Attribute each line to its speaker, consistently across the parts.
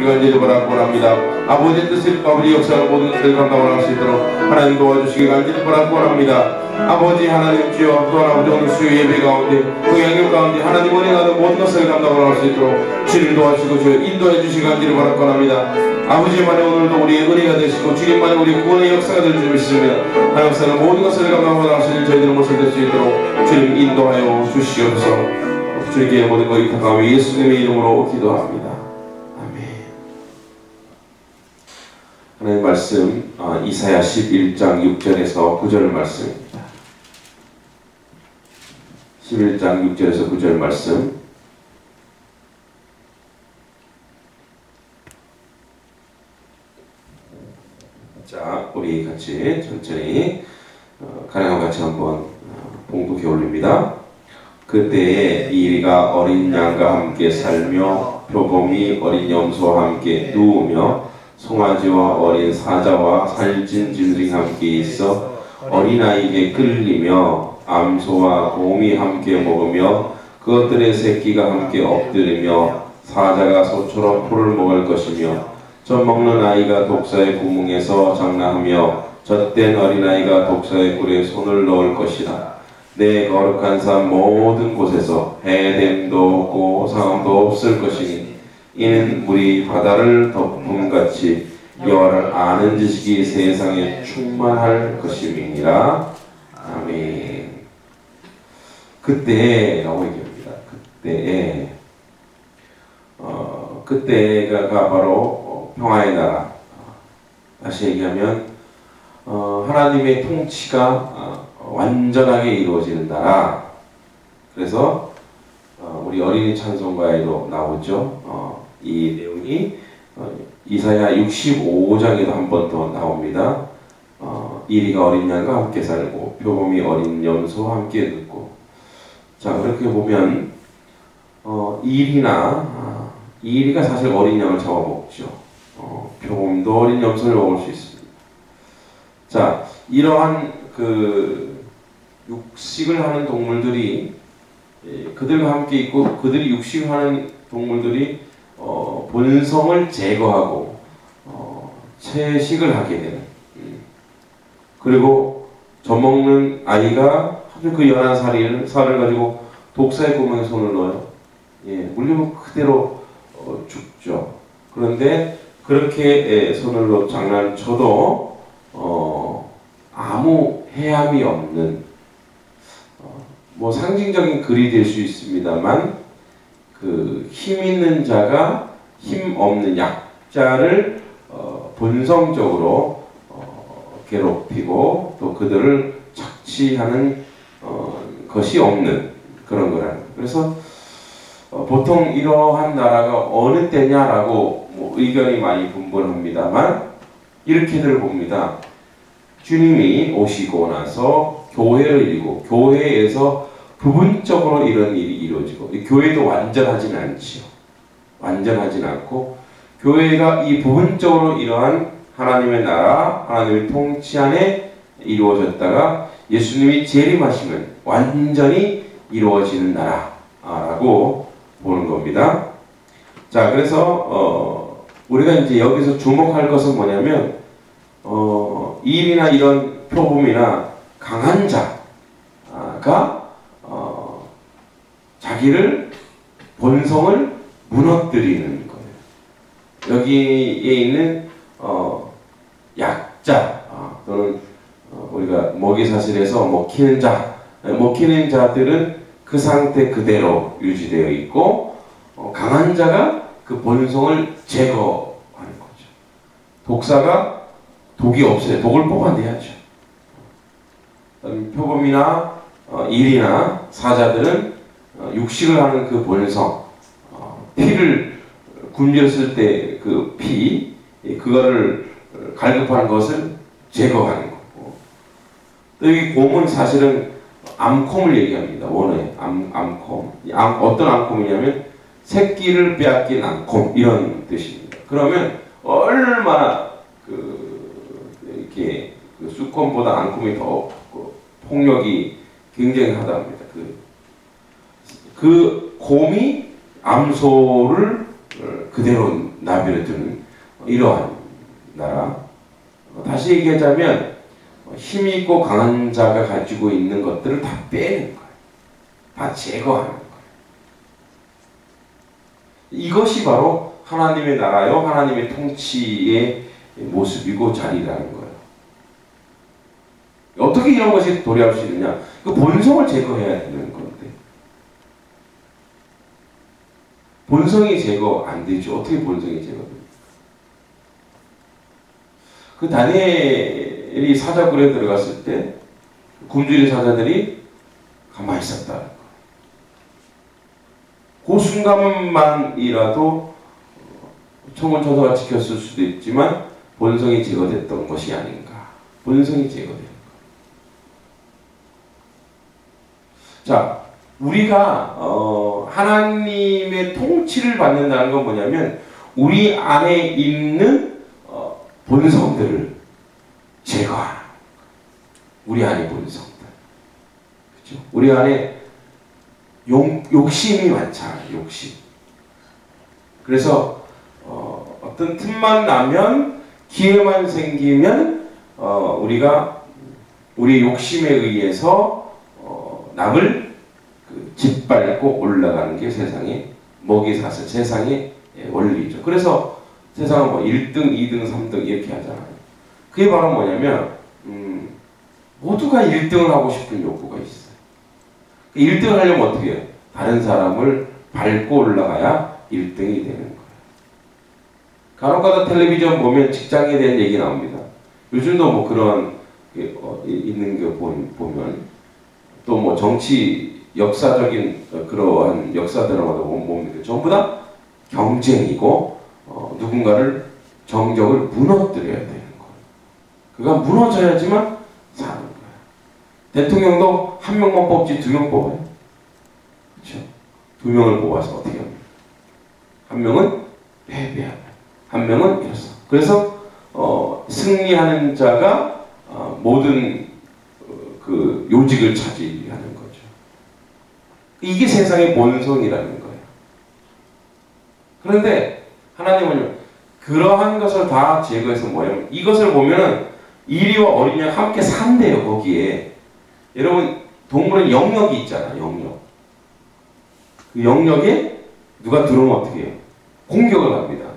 Speaker 1: 간절히 바라고 합니다. 아버지의 뜻을 아버지 역사를 모든 것을 감당할 수 있도록 하나님 도와주시기 간절히 바라고 합니다. 아버지 하나님 주여 또한 아버지 오늘 수요 예배 가운데 그 양육 가운데 하나님 은혜가는 모든 것을 감당할 수 있도록 주님 도와주시고 주여 인도해 주시기 간절히 바라고 합니다. 아버지만의 오늘도 우리의 은혜가 되시고 주님만의 우리 구원의 역사가 될 줄 믿습니다. 하나님 역사는 모든 것을 감당할 수 있는 저희들의 모습을 될 수 있도록 주님 인도하여 주시옵소서. 주님께 모든 것을 부탁하며 예수님의 이름으로 기도합니다. 아멘. 하나님 말씀 이사야 11장 6절에서 9절 말씀입니다. 11장 6절에서 9절 말씀. 자, 우리 같이 천천히 가능한 같이 한번 봉독해 올립니다. 그때에 이리가 어린 양과 함께 살며 표범이 어린 염소와 함께 누우며 송아지와 어린 사자와 살찐 짐승이 함께 있어 어린아이에게 끌리며 암소와 곰이 함께 먹으며 그것들의 새끼가 함께 엎드리며 사자가 소처럼 풀을 먹을 것이며 젖 먹는 아이가 독사의 구멍에서 장난하며 젖된 어린아이가 독사의 꿀에 손을 넣을 것이다. 내 거룩한 삶 모든 곳에서 해됨도 없고 상함도 없을 것이니 이는 물이 바다를 덮음같이 여호와를 아는 지식이 세상에 충만할 것임이니라. 아멘. 그때라고 얘기합니다. 그때가 바로 평화의 나라. 다시 얘기하면 하나님의 통치가 완전하게 이루어지는 나라. 그래서 우리 어린이 찬송가에도 나오죠. 이 내용이 이사야 65장에도 한 번 더 나옵니다. 이리가 어린 양과 함께 살고 표범이 어린 염소와 함께 눕고. 자, 그렇게 보면 이리가 사실 어린 양을 잡아먹죠. 표범도 어린 염소를 먹을 수 있습니다. 자, 이러한 육식을 하는 동물들이 그들과 함께 있고 그들이 육식을 하는 동물들이 본성을 제거하고 채식을 하게 되는. 그리고 젖먹는 아이가 하필 그 연한 살을 가지고 독사의 구멍에 손을 넣어요. 물리면 그대로 죽죠. 그런데 그렇게 손을 넣어 장난쳐도 아무 해함이 없는 뭐 상징적인 글이 될 수 있습니다만 그 힘 있는 자가 힘 없는 약자를 본성적으로 괴롭히고 또 그들을 착취하는 것이 없는 그런 거라는. 그래서 보통 이러한 나라가 어느 때냐라고 뭐 의견이 많이 분분합니다만 이렇게들 봅니다. 주님이 오시고 나서 교회를 이루고 교회에서 부분적으로 이런 일이 이루어지고 교회도 완전하진 않지요. 완전하진 않고 교회가 이 부분적으로 이러한 하나님의 나라, 하나님의 통치 안에 이루어졌다가 예수님이 재림하시면 완전히 이루어지는 나라라고 보는 겁니다. 자, 그래서 우리가 이제 여기서 주목할 것은 뭐냐면 일이나 이런 표범이나 강한 자가 자기를 본성을 무너뜨리는 거예요. 여기에 있는 약자 또는 우리가 먹이사슬에서 먹히는 자들은 그 상태 그대로 유지되어 있고 강한 자가 그 본성을 제거하는 거죠. 독사가 독이 없어요. 독을 뽑아내야죠. 표범이나 일이나 사자들은 육식을 하는 그 본성, 피를 굶겼을 때 그 피, 그거를 갈급하는 것을 제거하는 거고. 또 여기 곰은 사실은 암콤을 얘기합니다. 원어에 암콤. 어떤 암콤이냐면 새끼를 빼앗긴 암콤 이런 뜻입니다. 그러면 얼마나 이렇게 수컷보다 암콤이 더 폭력이 굉장히 하답니다. 그 곰이 암소를 그대로 나비를 두는 이러한 나라. 다시 얘기하자면 힘있고 강한 자가 가지고 있는 것들을 다 빼는 거예요. 다 제거하는 거예요. 이것이 바로 하나님의 나라요, 하나님의 통치의 모습이고 자리라는 거예요. 어떻게 이런 것이 도래할 수 있느냐? 그 본성을 제거해야 되는 건데 본성이 제거 안 되죠. 어떻게 본성이 제거됩니까? 그 다니엘이 사자굴에 들어갔을 때 굶주린 사자들이 가만히 있었다. 그 순간만이라도 청혼천사가 지켰을 수도 있지만 본성이 제거됐던 것이 아닌가. 본성이 제거되는 것. 자, 우리가 하나님의 통치를 받는다는 건 뭐냐면 우리 안에 있는 본성들을 제거하는, 우리 안의 본성들, 그렇죠? 우리 안에 욕심이 많잖아요. 욕심. 그래서 어떤 틈만 나면, 기회만 생기면 우리가 우리 욕심에 의해서 남을 짓밟고 올라가는 게 세상의 먹이 사슬, 세상의 원리죠. 그래서 세상은 뭐 1등, 2등, 3등 이렇게 하잖아요. 그게 바로 뭐냐면 모두가 1등을 하고 싶은 욕구가 있어요. 1등을 하려면 어떻게 해요? 다른 사람을 밟고 올라가야 1등이 되는 거예요. 간혹가다 텔레비전 보면 직장에 대한 얘기 나옵니다. 요즘도 뭐 그런 있는 거 보면 또 뭐 정치 역사적인 그러한 역사 드라마도 보면 전부 다 경쟁이고 누군가를 정적을 무너뜨려야 되는 거예요. 그가 무너져야지만 사는 거예요. 대통령도 한 명만 뽑지 2명 뽑아요. 그렇죠? 2명을 뽑아서 어떻게 합니까? 한 명은 패배하고 한 명은 이렇습니다. 그래서 승리하는 자가 모든 그 요직을 차지하는 거죠. 이게 세상의 본성이라는 거예요. 그런데 하나님은 그러한 것을 다 제거해서 뭐냐면 이것을 보면은 이리와 어린이와 함께 산대요. 거기에 여러분 동물은 영역이 있잖아요. 영역. 그 영역에 누가 들어오면 어떻게 해요? 공격을 합니다.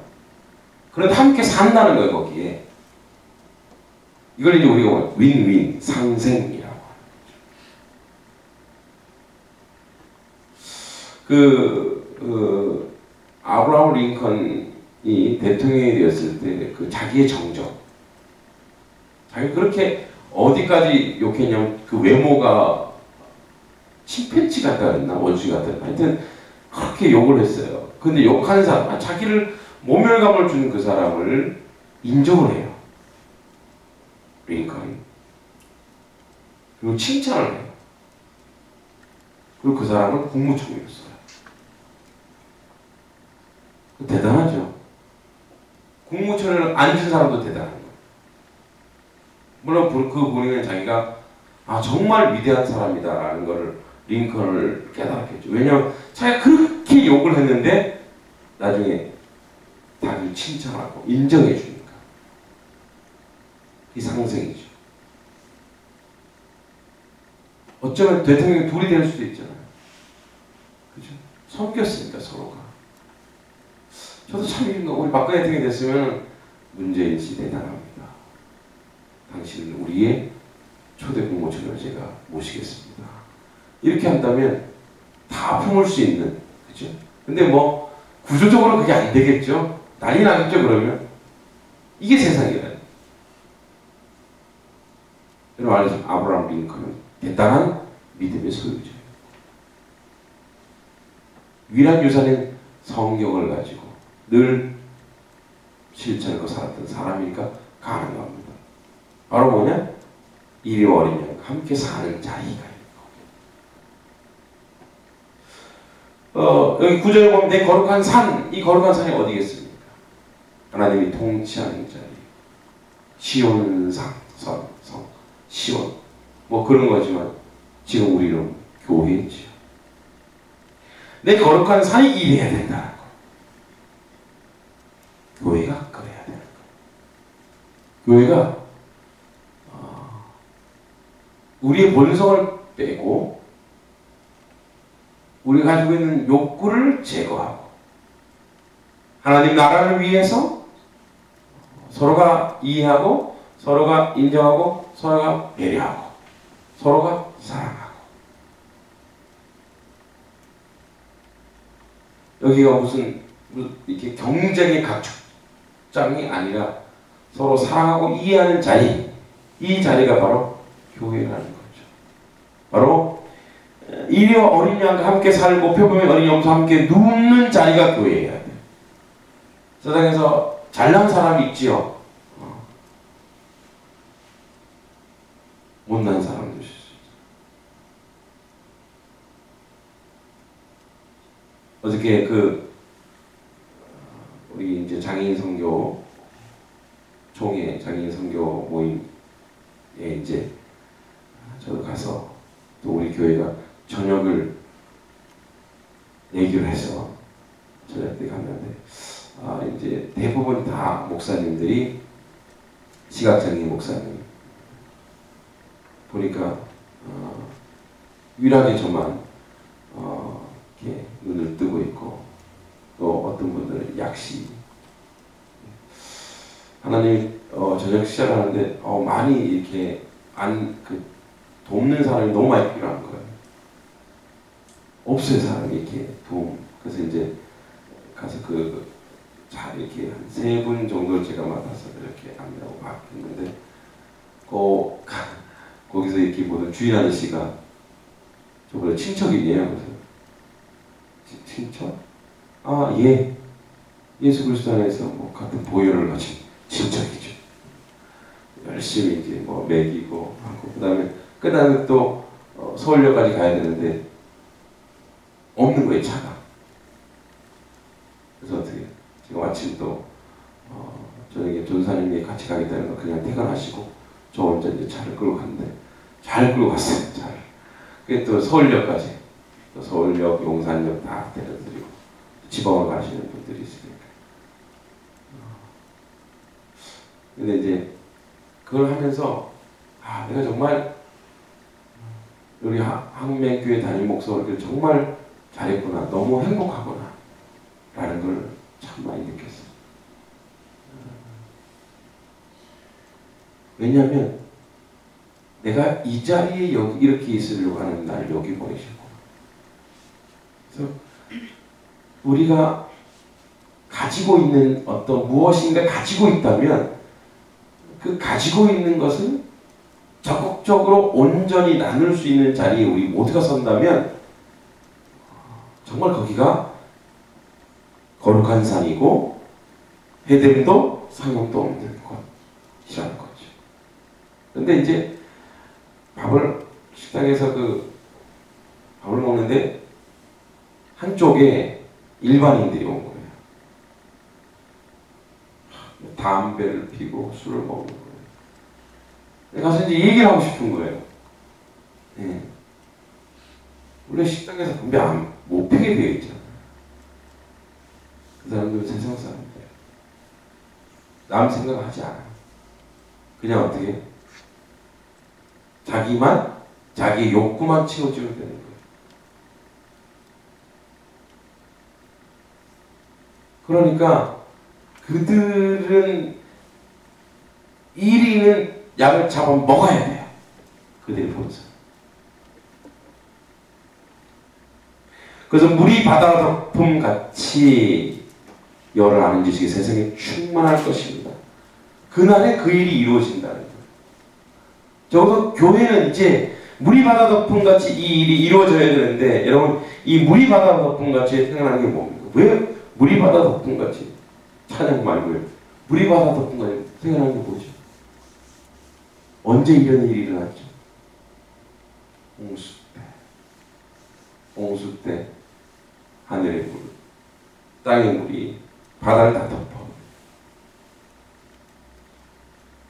Speaker 1: 그런데 함께 산다는 거예요. 거기에. 이걸 이제 우리가 윈윈 상생이라고 하는 거죠. 아브라함 링컨이 대통령이 되었을 때 그 자기의 정적, 자기 그렇게 어디까지 욕했냐면 그 외모가 침팬지 같다 그랬나 원숭이 같다 그랬나 하여튼 그렇게 욕을 했어요. 근데 욕한 사람, 자기를 모멸감을 주는 그 사람을 인정을 해요. 링컨이. 그리고 칭찬을 해요. 그리고 그 사람은 국무총리였어요. 대단하죠. 국무총리를 앉은 사람도 대단한 거예요. 물론 그 본인은 자기가 정말 위대한 사람이다라는 것을 링컨을 깨달았겠죠. 왜냐하면 자기가 그렇게 욕을 했는데 나중에 자기를 칭찬하고 인정해 주니까. 이 상생이죠. 어쩌면 대통령이 둘이 될 수도 있잖아요. 그죠? 섞였으니까 서로가. 저도 참 우리 박근혜 대통령이 됐으면 문재인 씨 대단합니다. 당신은 우리의 초대 국무총리를 제가 모시겠습니다. 이렇게 한다면 다 품을 수 있는, 그죠? 근데 뭐 구조적으로 그게 안 되겠죠? 난리 나겠죠? 그러면 이게 세상이라는. 여러분 알죠? 아브라함 링컨은 대단한 믿음의 소유자예요. 위대한 유산인 성경을 가지고 늘 실천하고 살았던 사람이니까 가능합니다. 바로 뭐냐? 이리와 어린 양 함께 사는 자리가 있는 거예요. 여기 9절에 보면 내 거룩한 산, 이 거룩한 산이 어디겠습니까? 하나님이 통치하는 자리. 시온산, 성, 시온. 뭐 그런 거지만 지금 우리는 교회지요. 내 거룩한 산이 이래야 된다는 거. 교회가 그래야 돼요. 교회가 우리의 본성을 빼고 우리가 가지고 있는 욕구를 제거하고 하나님 나라를 위해서 서로가 이해하고 서로가 인정하고 서로가 배려하고 서로가 사랑하고 여기가 무슨 이렇게 경쟁의 각축장이 아니라 서로 사랑하고 이해하는 자리, 이 자리가 바로 교회라는 거죠. 바로 이리와 어린 양과 함께 살고 표범의 어린 염소와 함께 눕는 자리가 교회여야 돼요. 세상에서 잘난 사람이 있지요. 못난 사람도 있을 수 있어요. 어저께 우리 이제 장애인 선교 총회 장애인 선교 모임에 이제 저도 가서 또 우리 교회가 저녁을 얘기를 해서 저녁 때 갔는데 이제 대부분 다 목사님들이 시각장애인 목사님 보니까 유일하게 저만 이렇게 눈을 뜨고 있고 또 어떤 분들은 약시 하나님 저녁 시작하는데 많이 이렇게 돕는 사람이 너무 많이 필요한 거예요. 없어요 사람이 이렇게 도움. 그래서 이제 가서 잘 이렇게 한 3분 정도 제가 맡아서 이렇게 안내하고 바뀌었는데 거기서 이렇게 보던 주인 아저씨가 저보다 친척이네요. 그래서 친척? 예. 예수 그리스도 안에서 같은 보혈을 가진 친척이죠. 열심히 이제 먹이고 하고 그다음에 끝나면 또 서울역까지 가야 되는데 없는 거예요 차가. 그래서 어떻게 지금 아침 또 저녁에 전사님이 같이 가겠다는 거 그냥 퇴근하시고 저 혼자 이제 차를 끌고 갔는데 잘 끌고 갔어요 차를. 그게 또 서울역까지 또 서울역 용산역 다 데려드리고 지방을 가시는 분들이 있으니까. 근데 이제 그걸 하면서 내가 정말 우리 항맹교회 담임 목사를 정말 잘했구나, 너무 행복하구나 라는 걸 참 많이 느꼈어요. 왜냐하면 내가 이 자리에 여기 이렇게 있으려고 하는 날 여기 보내셨구나. 그래서 우리가 가지고 있는 어떤 무엇인가 가지고 있다면 그 가지고 있는 것을 적극적으로 온전히 나눌 수 있는 자리에 우리 모두가 선다면 정말 거기가 거룩한 산이고 해됨도 상용도 없는 곳이라는 거죠. 근데 이제 식당에서 밥을 먹는데 한쪽에 일반인들이 온 거예요. 담배를 피고 술을 먹는 거예요. 내가 가서 이제 얘기를 하고 싶은 거예요. 네. 원래 식당에서 담배 못 피게 되어 있잖아요. 그 사람들은 세상 사람들이에요. 남 생각하지 않아요. 그냥 어떻게? 자기의 욕구만 채워주면 되는 거예요. 그러니까 그들은 1위는 약을 잡아 먹어야 돼요. 그들의 본성. 그래서 물이 바다 덮음 같이 열을 아는 지식이 세상에 충만할 것입니다. 그날에 그 일이 이루어진다는 거예요. 적어도 교회는 이제 물이 바다 덮음 같이 이 일이 이루어져야 되는데 여러분 이 물이 바다 덮음 같이 생각나는 게 뭡니까? 왜 물이 바다 덮음 같이 찬양 말고요. 물이 바다 덮음 같이 생각나는 게 뭐죠? 언제 이런 일이 일어났죠? 홍수 때 하늘의 물, 땅의 물이 바다를 다 덮어.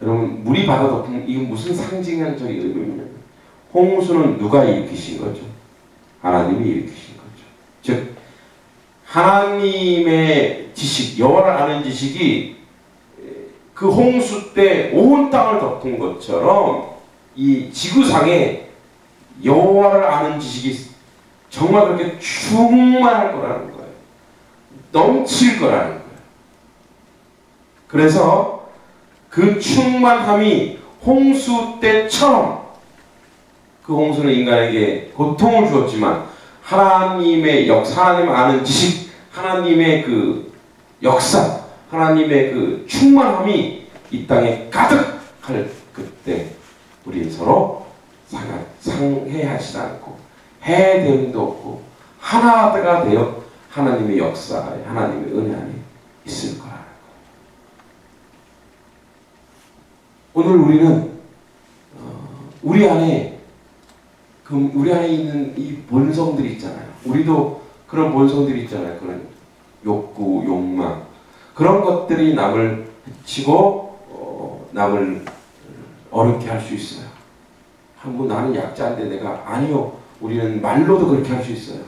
Speaker 1: 여러분 물이 바다 덮은 이건 무슨 상징적인 의미냐면 홍수는 누가 일으키신 거죠? 하나님이 일으키신 거죠. 즉 하나님의 지식, 여호와를 아는 지식이 그 홍수 때 온 땅을 덮은 것처럼 이 지구상에 여호와를 아는 지식이 정말 그렇게 충만할 거라는 거예요. 넘칠 거라는 거예요. 그래서 그 충만함이 홍수 때처럼, 그 홍수는 인간에게 고통을 주었지만 하나님의 역사, 하나님 아는 지식, 하나님의 그 역사, 하나님의 그 충만함이 이 땅에 가득할 그때 우리 서로 상해하지 않고 해대응도 없고 하나가 되어 하나님의 역사에, 하나님의 은혜 안에 있을 거라는 거예요. 오늘 우리는 우리 안에 있는 이 본성들이 있잖아요. 우리도 그런 본성들이 있잖아요. 그런 욕구, 욕망, 그런 것들이 남을 해치고 남을 어렵게 할 수 있어요. 뭐 나는 약자인데 내가, 아니요. 우리는 말로도 그렇게 할 수 있어요.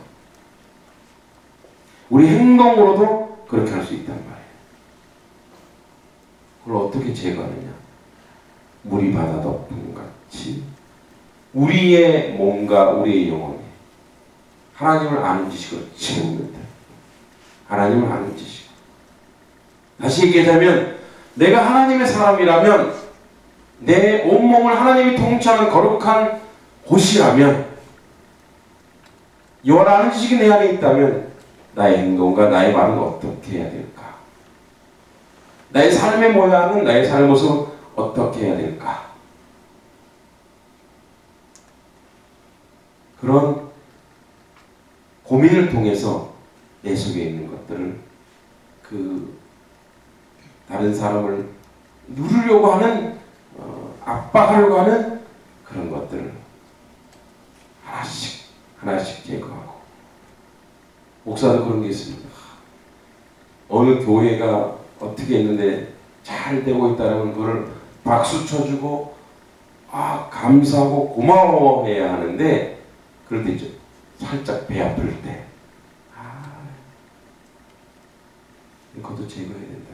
Speaker 1: 우리 행동으로도 그렇게 할 수 있단 말이에요. 그걸 어떻게 제거하느냐? 물이 바다 덮음 같이 우리의 몸과 우리의 영혼에 하나님을 아는 지식으로 채우면 돼요. 하나님을 아는 지식. 다시 얘기하자면 내가 하나님의 사람이라면, 내 온몸을 하나님이 통치하는 거룩한 곳이라면, 여호와를 아는 지식이 내 안에 있다면 나의 행동과 나의 말은 어떻게 해야 될까? 나의 삶의 모양은, 나의 삶의 모습은 어떻게 해야 될까? 그런 고민을 통해서 내 속에 있는 것들을, 그 다른 사람을 누르려고 하는, 압박하려고 하는 그런 것들을 하나씩 제거하고. 목사도 그런 게 있습니다. 어느 교회가 어떻게 했는데 잘 되고 있다는 것을 박수 쳐주고 감사하고 고마워해야 하는데, 그럴 때 있죠. 살짝 배 아플 때 그것도 제거해야 된다.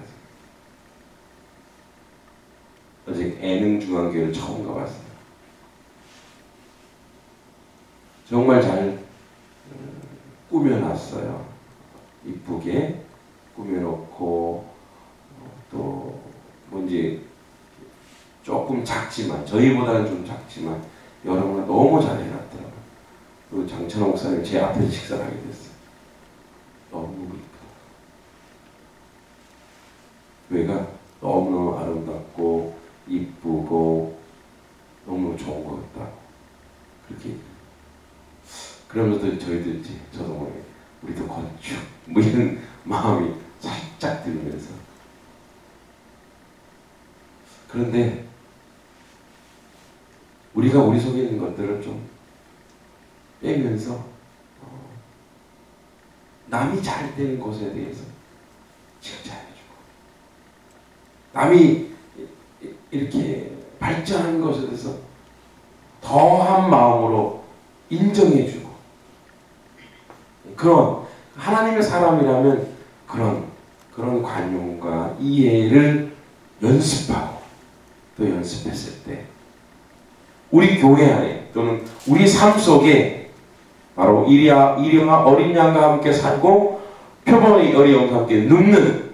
Speaker 1: 어제 애능중앙교회를 처음 가봤어요. 정말 잘 꾸며놨어요. 이쁘게 꾸며놓고, 또 뭔지 조금 작지만, 저희보다는 좀 작지만 여러분은 너무 잘 해놨더라고요. 그리고 장천호 목사님 제 앞에서 식사를 하게 됐어요. 너무 이쁘다. 교회가 너무너무 아름답고 이쁘고 너무 좋은 것 같다. 그렇게. 그러면서 저희도 이제, 저도 모르게 우리도 건축 뭐 이런 마음이 살짝 들면서. 그런데 우리가 우리 속에 있는 것들을 좀 빼면서 남이 잘 되는 것에 대해서 칭찬해주고, 남이 이렇게 발전하는 것에 대해서 더한 마음으로 인정해주고, 그런 하나님의 사람이라면 그런 관용과 이해를 연습하고, 또 연습했을 때 우리 교회 안에 또는 우리 삶 속에 바로 이리와 어린 양과 함께 살고 표본의 어리움과 함께 눕는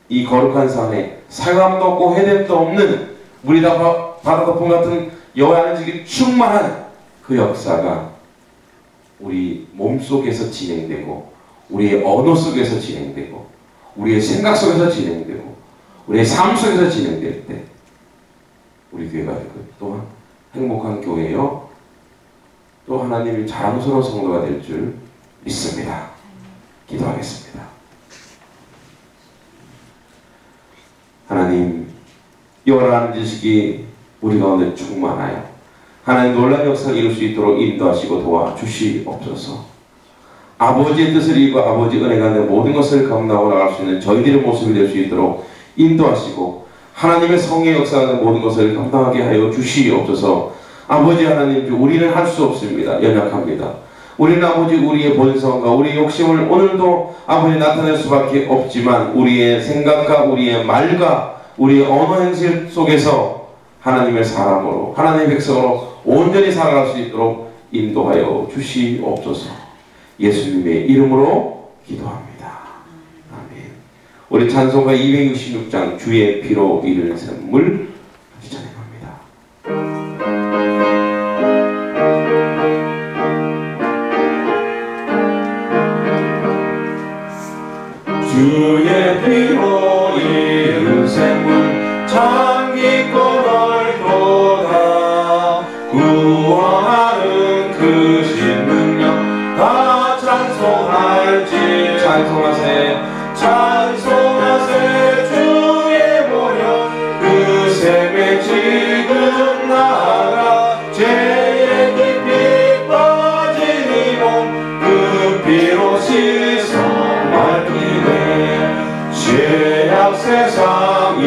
Speaker 1: 이 거룩한 산에 사감도 없고 해됨도 없는 물이 다 바다 덮음 같은 여호와의 지식이 충만한 그 역사가 우리 몸 속에서 진행되고, 우리의 언어 속에서 진행되고, 우리의 생각 속에서 진행되고, 우리의 삶 속에서 진행될 때 우리 교회가 또한 행복한 교회요, 또 하나님이 자랑스러운 성도가 될 줄 믿습니다. 기도하겠습니다. 하나님, 여호와라는 지식이 우리 가운데 충만하여 하나님 놀라운 역사를 이룰 수 있도록 인도하시고 도와주시옵소서. 아버지의 뜻을 이루고 아버지 은혜 가운데 모든 것을 감당하고 나갈 수 있는 저희들의 모습이 될 수 있도록 인도하시고, 하나님의 성의 역사하는 모든 것을 감당하게 하여 주시옵소서. 아버지 하나님, 우리는 할 수 없습니다. 연약합니다. 우리는 아버지 우리의 본성과 우리의 욕심을 오늘도 아버지 나타낼 수밖에 없지만 우리의 생각과 우리의 말과 우리의 언어 행실 속에서 하나님의 사람으로 하나님의 백성으로 온전히 살아갈 수 있도록 인도하여 주시옵소서. 예수님의 이름으로 기도합니다. 아멘. 우리 찬송가 266장 주의 피로 이를 샘물 같이 찬양합니다. 주의 피로 이른 샘물 참 깊고 넓도다. 구원하는 크신 능력 다 찬송할지. 찬송하세 찬송하세 주의 보혈 그 샘에 지금 나아가 죄에 깊이 빠진 이 몸 그 피로 씻어 맑히네. 죄악 세상 이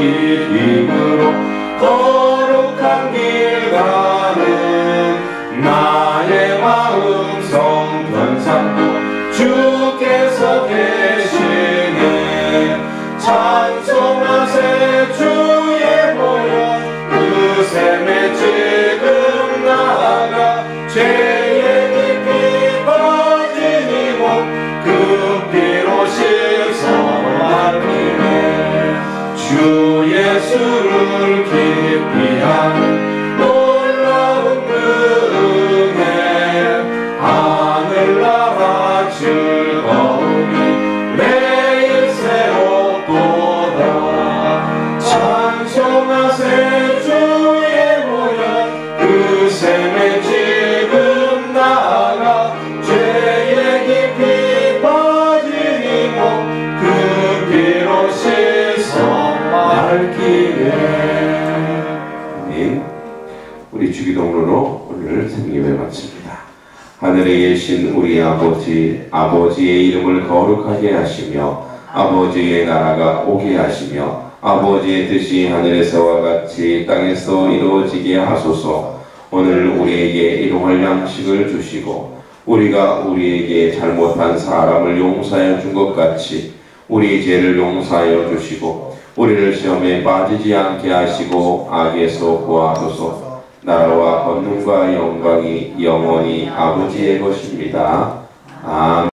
Speaker 1: 힘으로 거룩한 길 가는 나의 마음 성편 삼고 주께서 계시네. 찬송하세 주의 보혈 그 샘에 지금 나아가 죄에 깊이 빠진 이 몸 그 피로 씻어 맑히네. 주 예수를 깊이 아는 놀라운 그 은혜 하늘나라 즐거움이 매일 새롭도다. 찬송하세 주의 보혈 그 샘에 지금 나아가 죄에 깊이 빠진 이 몸 그 피로 씻어 맑히네. 아멘. 우리 주기도문으로 오늘 생일을 마칩니다. 하늘에 계신 우리 아버지, 아버지의 이름을 거룩하게 하시며 아버지의 나라가 오게 하시며 아버지의 뜻이 하늘에서와 같이 땅에서 이루어지게 하소서. 오늘 우리에게 일용할 양식을 주시고 우리가 우리에게 잘못한 사람을 용서하여 준 것 같이 우리 죄를 용서하여 주시고 우리를 시험에 빠지지 않게 하시고 악에서 구하소서. 나라와 권능과 영광이 영원히 아버지의 것입니다. 아멘.